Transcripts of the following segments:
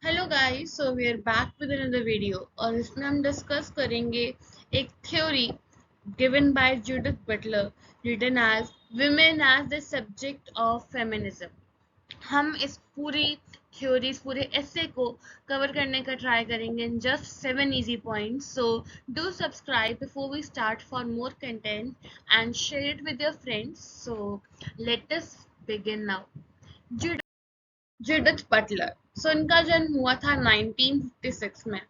Hello guys, so we are back with another video और इसमें हम डिस्कस करेंगे एक theory given by Judith Butler written as women as the subject of feminism. हम इस पूरी थ्योरी पूरे एसे को कवर करने का ट्राई करेंगे in just 7 easy points. So do subscribe before we start for more content and share it with your friends. So let us begin now. Judith Butler, इनका जन्म हुआ था 1956 में।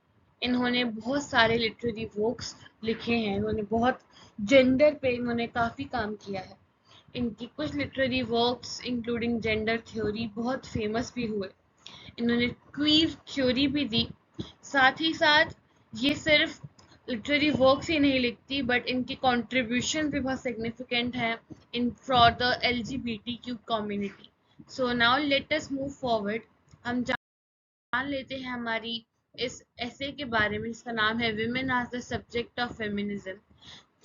इन्होंने बहुत सारे लिटरेरी वर्क्स लिखे हैं। इन्होंने बहुत जेंडर पे इन्होंने काफ़ी काम किया है। इनकी कुछ literary works including gender theory बहुत फेमस भी हुए। इन्होंने क्वीर थ्योरी भी दी। साथ ही साथ ये सिर्फ लिटरेरी वर्क्स ही नहीं लिखती बट इनकी कॉन्ट्रीब्यूशन भी बहुत सिग्निफिकेंट है in for the LGBTQ community. So now let us move forward. हम जान लेते हैं हमारी इस ऐसे के बारे में जिसका नाम है women as the subject of feminism,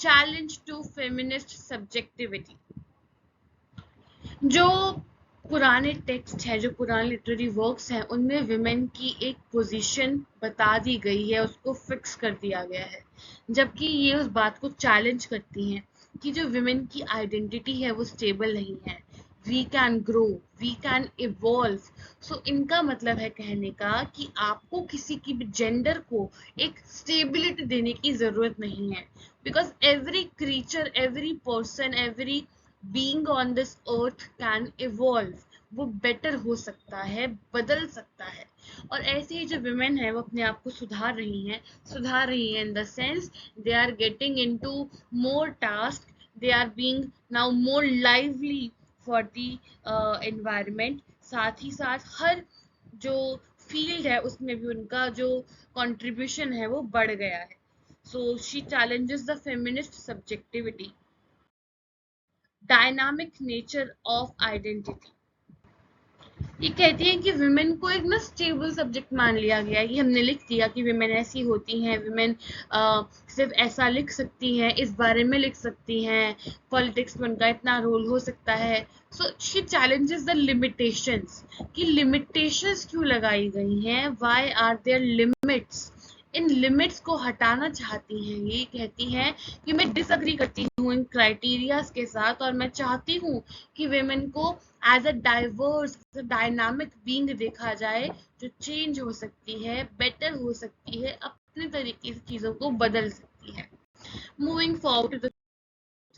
challenge to feminist subjectivity. जो पुराने टेक्स्ट है, जो पुराने लिटरेरी वर्क्स हैं, उनमें विमेन की एक पोजीशन बता दी गई है, उसको फिक्स कर दिया गया है, जबकि ये उस बात को चैलेंज करती हैं कि जो विमेन की आइडेंटिटी है वो स्टेबल नहीं है। We can grow, we can evolve. So इनका मतलब है कहने का कि आपको किसी की भी जेंडर को एक स्टेबिलिटी देने की जरूरत नहीं है, because every creature, every person, every being on this earth can evolve. वो बेटर हो सकता है, बदल सकता है। और ऐसे ही जो विमेन है वो अपने आप को सुधार रही हैं in the sense they are getting into more task, they are being now more lively for the environment. साथ ही साथ हर जो फील्ड है उसमें भी उनका जो कंट्रीब्यूशन है वो बढ़ गया है। So she challenges the feminist subjectivity, dynamic nature of identity. ये कहती है कि विमेन को एक ना स्टेबल सब्जेक्ट मान लिया गया है कि हमने लिख दिया कि विमेन ऐसी होती हैं, विमेन सिर्फ ऐसा लिख सकती हैं, इस बारे में लिख सकती हैं, पॉलिटिक्स में उनका इतना रोल हो सकता है। So she challenges the limitations, कि लिमिटेशंस क्यों लगाई गई हैं, व्हाई आर देयर लिमिट्स। इन लिमिट्स को हटाना चाहती हैं। ये कहती हैं कि मैं डिसअग्री करती हूँ इन क्राइटेरियाज के साथ और मैं चाहती हूँ कि वेमेन को as a diverse dynamic being देखा जाए, जो चेंज हो सकती है, बेटर हो सकती है, अपने तरीके से चीजों को बदल सकती है। Moving forward to the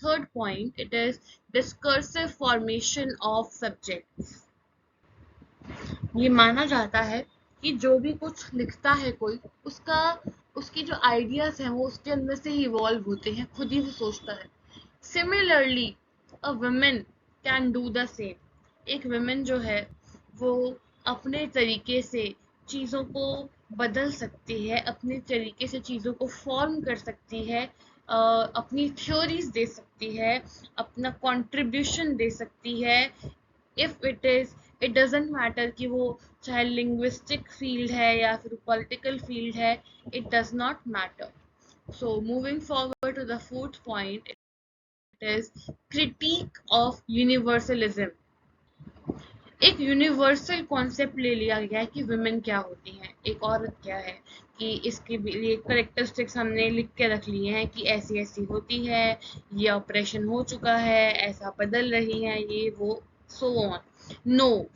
third point, it is discursive formation of subjects. ये माना जाता है कि जो भी कुछ लिखता है कोई, उसका उसकी जो आइडियाज हैं वो उसके अंदर से ही इवॉल्व होते हैं, खुद ही वो सोचता है। Similarly a women can do the same. एक वुमेन जो है वो अपने तरीके से चीज़ों को बदल सकती है, अपने तरीके से चीज़ों को फॉर्म कर सकती है, अपनी थ्योरीज दे सकती है, अपना कंट्रीब्यूशन दे सकती है। इफ इट डजेंट मैटर कि वो चाहे लिंग्विस्टिक फील्ड है या फिर पॉलिटिकल फील्ड है, it does not matter. So moving forward to the fourth point, it is critique of universalism. एक यूनिवर्सल कॉन्सेप्ट ले लिया गया है कि वुमेन क्या होती हैं, एक औरत क्या है, कि इसके लिए करेक्टरिस्टिक्स हमने लिख के रख लिए हैं कि ऐसी ऐसी होती है, ये ऑपरेशन हो चुका है, ऐसा बदल रही है, ये वो, so on. No,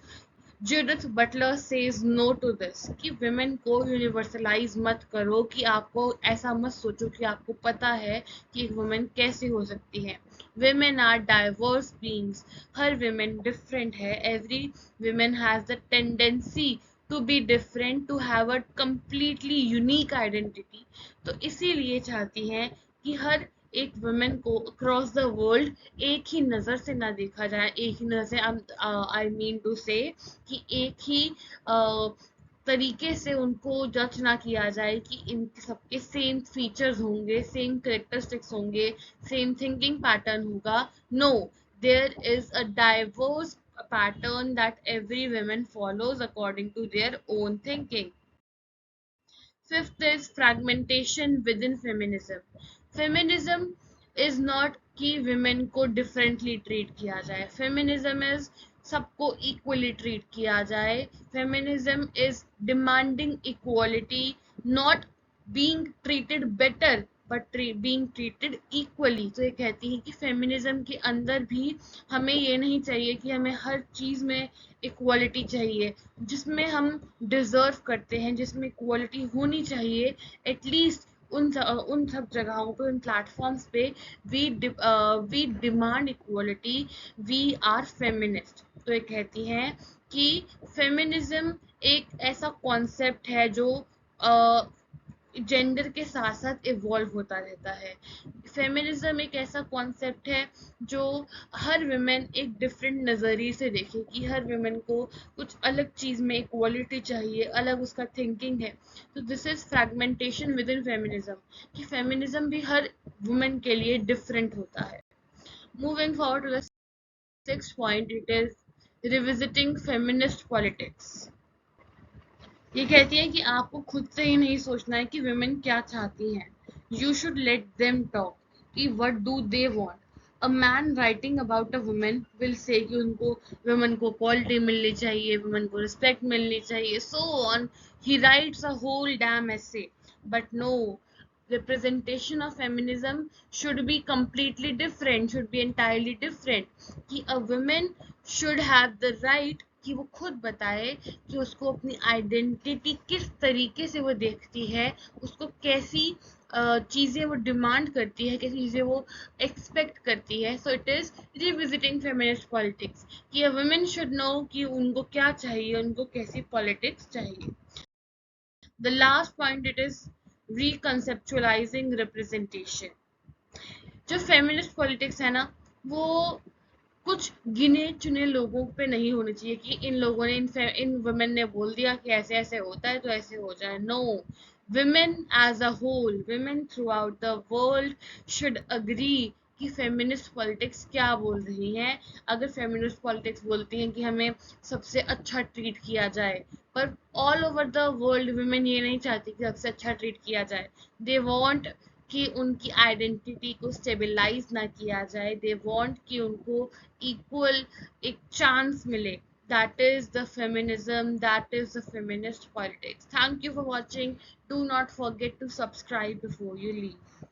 Judith Butler says no to this, कि विमेन को यूनिवर्सलाइज मत करो, कि आपको ऐसा मत सोचो कि आपको पता है कि एक वुमेन कैसे हो सकती है। विमेन आर डाइवर्स बीइंग्स, हर विमेन डिफरेंट है। Every women has the tendency to be different, to have a completely unique identity. तो इसीलिए चाहती हैं कि हर एक वुमेन को अक्रॉस द वर्ल्ड एक ही नज़र से ना देखा जाए, एक ही नज़र से, आई मीन टू से कि एक ही तरीके से उनको जज ना किया जाए कि इन सबके सेम फीचर्स होंगे, सेम करेक्टरिस्टिक्स होंगे, सेम थिंकिंग पैटर्न होगा। No, there is a diverse pattern that every woman follows according to their own thinking. Fifth is fragmentation within feminism. Feminism is not कि women को differently treat किया जाए. Feminism is सबको equally treat किया जाए। Feminism is demanding equality, not being treated better but being treated equally. तो ये कहती है कि फेमिनिज्म के अंदर भी हमें ये नहीं चाहिए कि हमें हर चीज़ में इक्वालिटी चाहिए, जिसमें हम डिजर्व करते हैं, जिसमें इक्वालिटी होनी चाहिए, एटलीस्ट उन सब जगहों पे, उन प्लेटफॉर्म्स पे we demand equality, we are feminist. तो ये कहती हैं कि फेमिनिज्म एक ऐसा कॉन्सेप्ट है जो जेंडर के साथ साथ इवॉल्व होता रहता है। फेमिनिज्म एक ऐसा कॉन्सेप्ट है जो हर वुमेन एक डिफरेंट नज़रिए से देखे, कि हर वुमेन को कुछ अलग चीज़ में इक्वालिटी चाहिए, अलग उसका थिंकिंग है। तो this is fragmentation within feminism, कि फेमिनिज्म भी हर वुमेन के लिए डिफरेंट होता है। Moving forward to the sixth point, it is revisiting feminist politics. ये कहती है कि आपको खुद से ही नहीं सोचना है कि वुमेन क्या चाहती हैं। You should let them talk कि what do they want. A man writing about a women will say कि उनको, वुमेन को इक्वालिटी मिलनी चाहिए, वुमेन को रिस्पेक्ट मिलनी चाहिए, so on. He writes a whole damn essay, but no, representation of feminism should be completely different, should be entirely different, कि a woman should have the right कि वो खुद बताए कि उसको अपनी आइडेंटिटी किस तरीके से वो देखती है, उसको कैसी चीज़ें वो डिमांड करती है, कैसी चीज़ें वो एक्सपेक्ट करती है। So it is revisiting feminist politics, कि अ वुमेन शुड नो कि उनको क्या चाहिए, उनको कैसी पॉलिटिक्स चाहिए। The last point, it is reconceptualizing representation. जो फेमिनिस्ट पॉलिटिक्स है ना, वो कुछ गिने चुने लोगों पे नहीं होनी चाहिए कि इन लोगों ने, इन वुमेन ने बोल दिया कि ऐसे ऐसे होता है तो ऐसे हो जाए। No, women as a whole, women throughout the world should agree कि फेमिनिस्ट पॉलिटिक्स क्या बोल रही हैं। अगर फेमिनिस्ट पॉलिटिक्स बोलती हैं कि हमें सबसे अच्छा ट्रीट किया जाए, पर all over the world women ये नहीं चाहती कि सबसे अच्छा ट्रीट किया जाए। दे वांट कि उनकी आइडेंटिटी को स्टेबलाइज ना किया जाए, दे वांट कि उनको इक्वल एक चांस मिले। That is the feminism, that is the feminist politics. Thank you for watching. Do not forget to subscribe before you leave.